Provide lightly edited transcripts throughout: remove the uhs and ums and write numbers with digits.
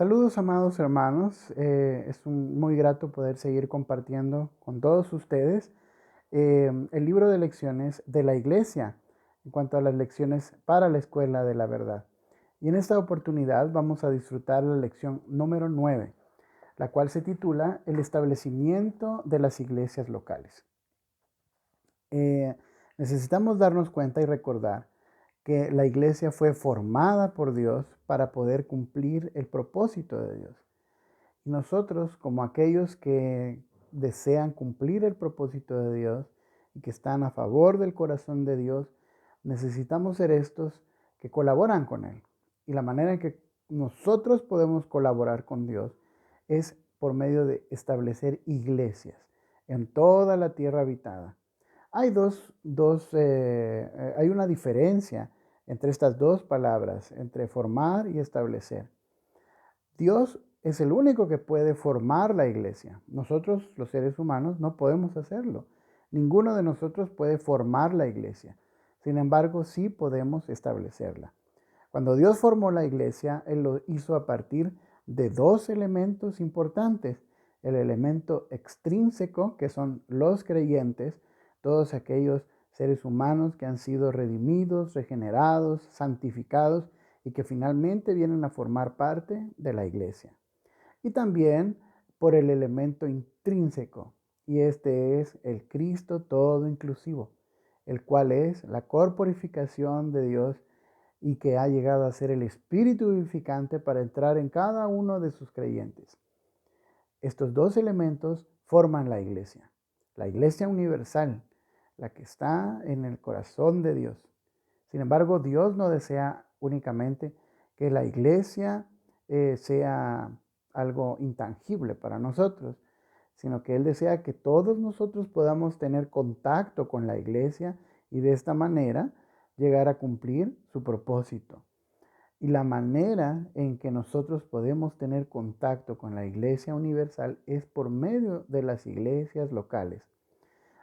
Saludos, amados hermanos. Es muy grato poder seguir compartiendo con todos ustedes el libro de lecciones de la iglesia en cuanto a las lecciones para la escuela de la verdad. Y en esta oportunidad vamos a disfrutar la lección número 9, la cual se titula El establecimiento de las iglesias locales. Eh, Necesitamos darnos cuenta y recordar que la iglesia fue formada por Dios para poder cumplir el propósito de Dios. Y nosotros, como aquellos que desean cumplir el propósito de Dios y que están a favor del corazón de Dios, necesitamos ser estos que colaboran con Él. Y la manera en que nosotros podemos colaborar con Dios es por medio de establecer iglesias en toda la tierra habitada. Hay una diferencia entre estas dos palabras, entre formar y establecer. Dios es el único que puede formar la iglesia. Nosotros, los seres humanos, no podemos hacerlo. Ninguno de nosotros puede formar la iglesia. Sin embargo, sí podemos establecerla. Cuando Dios formó la iglesia, Él lo hizo a partir de dos elementos importantes. El elemento extrínseco, que son los creyentes, todos aquellos seres humanos que han sido redimidos, regenerados, santificados y que finalmente vienen a formar parte de la iglesia. Y también por el elemento intrínseco, y este es el Cristo todo inclusivo, el cual es la corporificación de Dios y que ha llegado a ser el espíritu vivificante para entrar en cada uno de sus creyentes. Estos dos elementos forman la iglesia universal, la que está en el corazón de Dios. Sin embargo, Dios no desea únicamente que la iglesia sea algo intangible para nosotros, sino que Él desea que todos nosotros podamos tener contacto con la iglesia y de esta manera llegar a cumplir su propósito. Y la manera en que nosotros podemos tener contacto con la iglesia universal es por medio de las iglesias locales.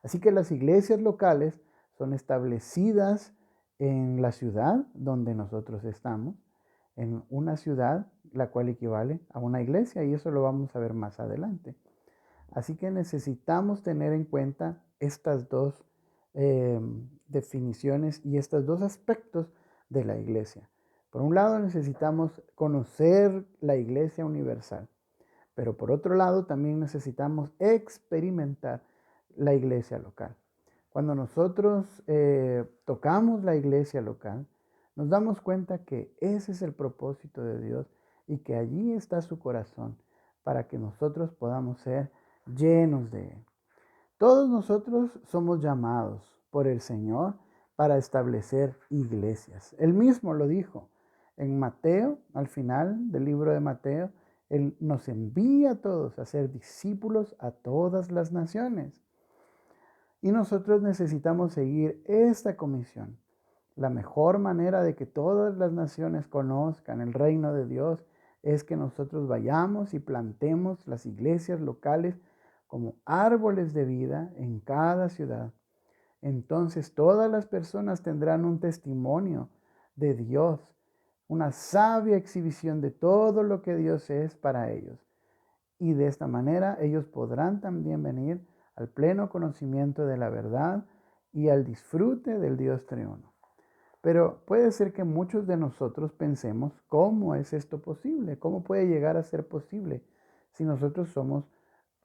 Así que las iglesias locales son establecidas en la ciudad donde nosotros estamos, en una ciudad la cual equivale a una iglesia, y eso lo vamos a ver más adelante. Así que necesitamos tener en cuenta estas dos definiciones y estos dos aspectos de la iglesia. Por un lado, necesitamos conocer la iglesia universal, pero por otro lado también necesitamos experimentar la iglesia local. Cuando nosotros tocamos la iglesia local, nos damos cuenta que ese es el propósito de Dios y que allí está su corazón para que nosotros podamos ser llenos de Él. Todos nosotros somos llamados por el Señor para establecer iglesias. Él mismo lo dijo en Mateo, al final del libro de Mateo. Él nos envía a todos a ser discípulos a todas las naciones. Y nosotros necesitamos seguir esta comisión. La mejor manera de que todas las naciones conozcan el reino de Dios es que nosotros vayamos y plantemos las iglesias locales como árboles de vida en cada ciudad. Entonces todas las personas tendrán un testimonio de Dios, una sabia exhibición de todo lo que Dios es para ellos. Y de esta manera ellos podrán también venir al pleno conocimiento de la verdad y al disfrute del Dios triuno. Pero puede ser que muchos de nosotros pensemos, ¿cómo es esto posible? ¿Cómo puede llegar a ser posible si nosotros somos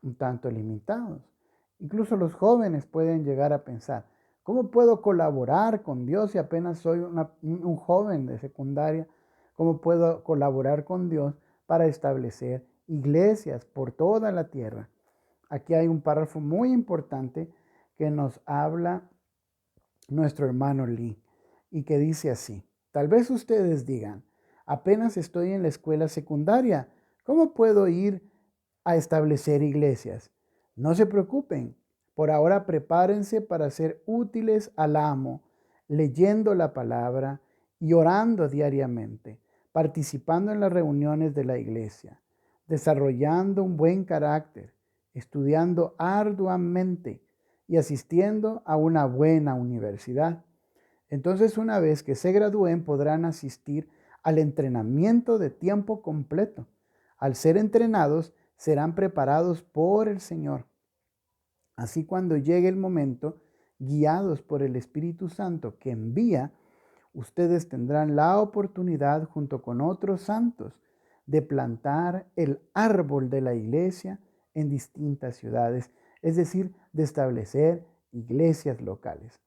un tanto limitados? Incluso los jóvenes pueden llegar a pensar, ¿cómo puedo colaborar con Dios si apenas soy un joven de secundaria? ¿Cómo puedo colaborar con Dios para establecer iglesias por toda la tierra? Aquí hay un párrafo muy importante que nos habla nuestro hermano Lee y que dice así: tal vez ustedes digan, apenas estoy en la escuela secundaria, ¿cómo puedo ir a establecer iglesias? No se preocupen, por ahora prepárense para ser útiles al amo, leyendo la palabra y orando diariamente, participando en las reuniones de la iglesia, desarrollando un buen carácter, estudiando arduamente y asistiendo a una buena universidad. Entonces, una vez que se gradúen, podrán asistir al entrenamiento de tiempo completo, Al ser entrenados, serán preparados por el Señor. Así cuando llegue el momento, guiados por el Espíritu Santo que envía, ustedes tendrán la oportunidad junto con otros santos de plantar el árbol de la iglesia en distintas ciudades, es decir, de establecer iglesias locales.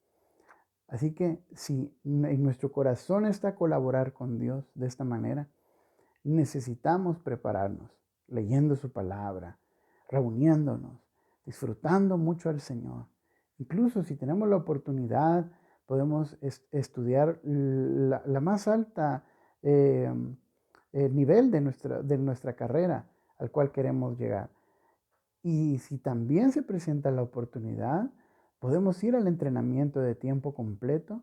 Así que si en nuestro corazón está colaborar con Dios de esta manera, necesitamos prepararnos, leyendo su palabra, reuniéndonos, disfrutando mucho al Señor. Incluso si tenemos la oportunidad, podemos estudiar la más alta nivel de nuestra carrera al cual queremos llegar. Y si también se presenta la oportunidad, podemos ir al entrenamiento de tiempo completo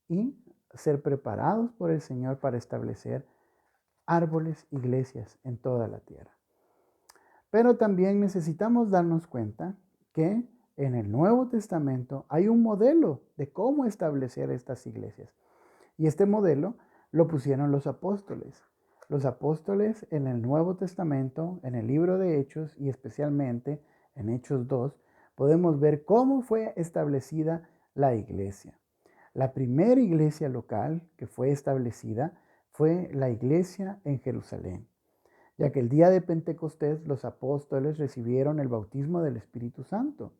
y ser preparados por el Señor para establecer árboles, iglesias en toda la tierra. Pero también necesitamos darnos cuenta que en el Nuevo Testamento hay un modelo de cómo establecer estas iglesias. Y este modelo lo pusieron los apóstoles. Los apóstoles en el Nuevo Testamento, en el libro de Hechos y especialmente en Hechos 2, podemos ver cómo fue establecida la iglesia. La primera iglesia local que fue establecida fue la iglesia en Jerusalén, ya que el día de Pentecostés los apóstoles recibieron el bautismo del Espíritu Santo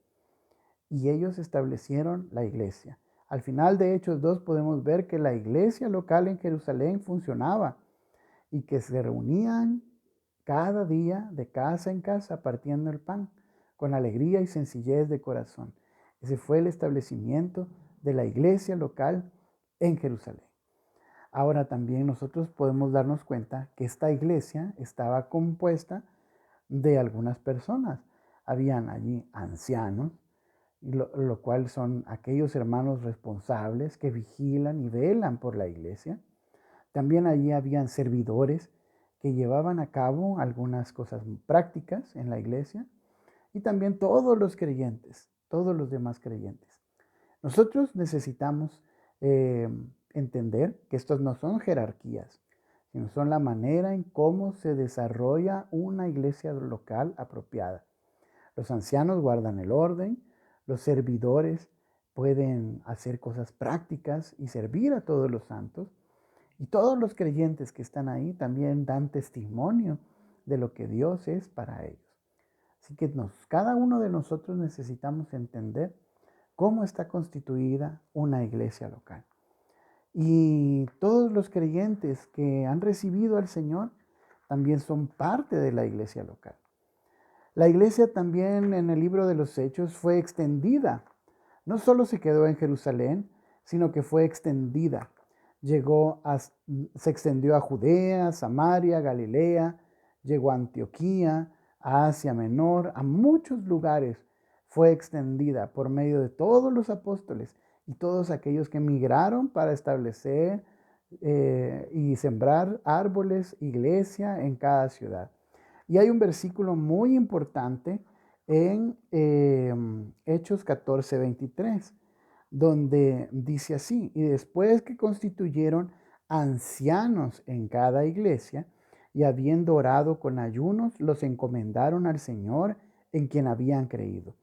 y ellos establecieron la iglesia. Al final de Hechos 2 podemos ver que la iglesia local en Jerusalén funcionaba y que se reunían cada día de casa en casa partiendo el pan con alegría y sencillez de corazón. Ese fue el establecimiento de la iglesia local en Jerusalén. Ahora también nosotros podemos darnos cuenta que esta iglesia estaba compuesta de algunas personas. Habían allí ancianos, lo cual son aquellos hermanos responsables que vigilan y velan por la iglesia. También allí habían servidores que llevaban a cabo algunas cosas prácticas en la iglesia. Y también todos los creyentes, todos los demás creyentes. Nosotros necesitamos entender que estos no son jerarquías, sino son la manera en cómo se desarrolla una iglesia local apropiada. Los ancianos guardan el orden, los servidores pueden hacer cosas prácticas y servir a todos los santos, y todos los creyentes que están ahí también dan testimonio de lo que Dios es para ellos. Así que cada uno de nosotros necesitamos entender cómo está constituida una iglesia local. Y todos los creyentes que han recibido al Señor también son parte de la iglesia local. La iglesia también en el libro de los Hechos fue extendida. No solo se quedó en Jerusalén, sino que fue extendida. Se extendió a Judea, Samaria, Galilea, llegó a Antioquía, a Asia Menor, a muchos lugares. Fue extendida por medio de todos los apóstoles y todos aquellos que migraron para establecer y sembrar árboles, iglesia en cada ciudad. Y hay un versículo muy importante en Hechos 14:23, donde dice así: y después que constituyeron ancianos en cada iglesia, y habiendo orado con ayunos, los encomendaron al Señor en quien habían creído.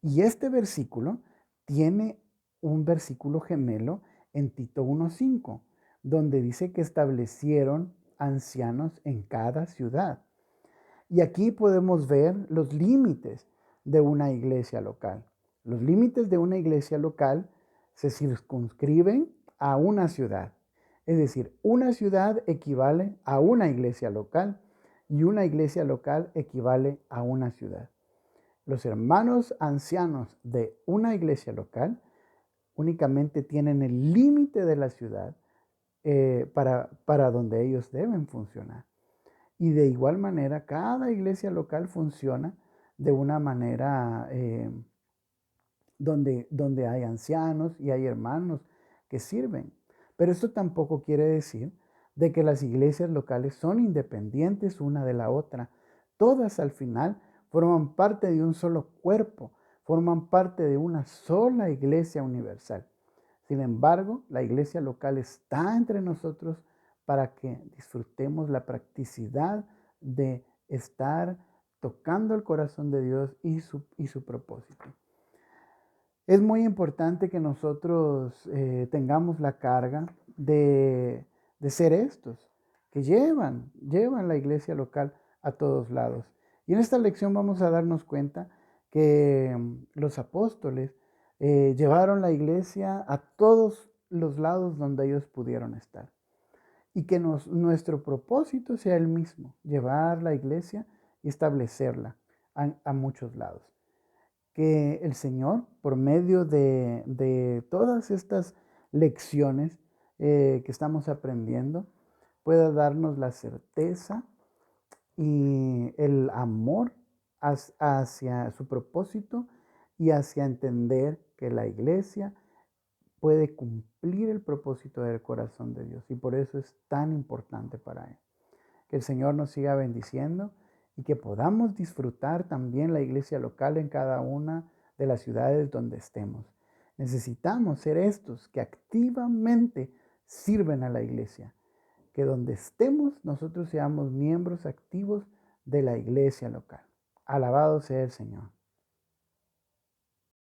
Y este versículo tiene un versículo gemelo en Tito 1:5, donde dice que establecieron ancianos en cada ciudad. Y aquí podemos ver los límites de una iglesia local. Los límites de una iglesia local se circunscriben a una ciudad. Es decir, una ciudad equivale a una iglesia local y una iglesia local equivale a una ciudad. Los hermanos ancianos de una iglesia local únicamente tienen el límite de la ciudad para donde ellos deben funcionar. Y de igual manera, cada iglesia local funciona de una manera donde hay ancianos y hay hermanos que sirven. Pero esto tampoco quiere decir de que las iglesias locales son independientes una de la otra. Todas al final forman parte de un solo cuerpo, forman parte de una sola iglesia universal. Sin embargo, la iglesia local está entre nosotros para que disfrutemos la practicidad de estar tocando el corazón de Dios y su propósito. Es muy importante que nosotros tengamos la carga de ser estos, que llevan la iglesia local a todos lados. Y en esta lección vamos a darnos cuenta que los apóstoles llevaron la iglesia a todos los lados donde ellos pudieron estar. Y que nuestro propósito sea el mismo, llevar la iglesia y establecerla a muchos lados. Que el Señor, por medio de todas estas lecciones que estamos aprendiendo, pueda darnos la certeza y el amor hacia su propósito y hacia entender que la iglesia puede cumplir el propósito del corazón de Dios. Y por eso es tan importante para Él. Que el Señor nos siga bendiciendo y que podamos disfrutar también la iglesia local en cada una de las ciudades donde estemos. Necesitamos ser estos que activamente sirven a la iglesia. Que donde estemos nosotros seamos miembros activos de la iglesia local. Alabado sea el Señor.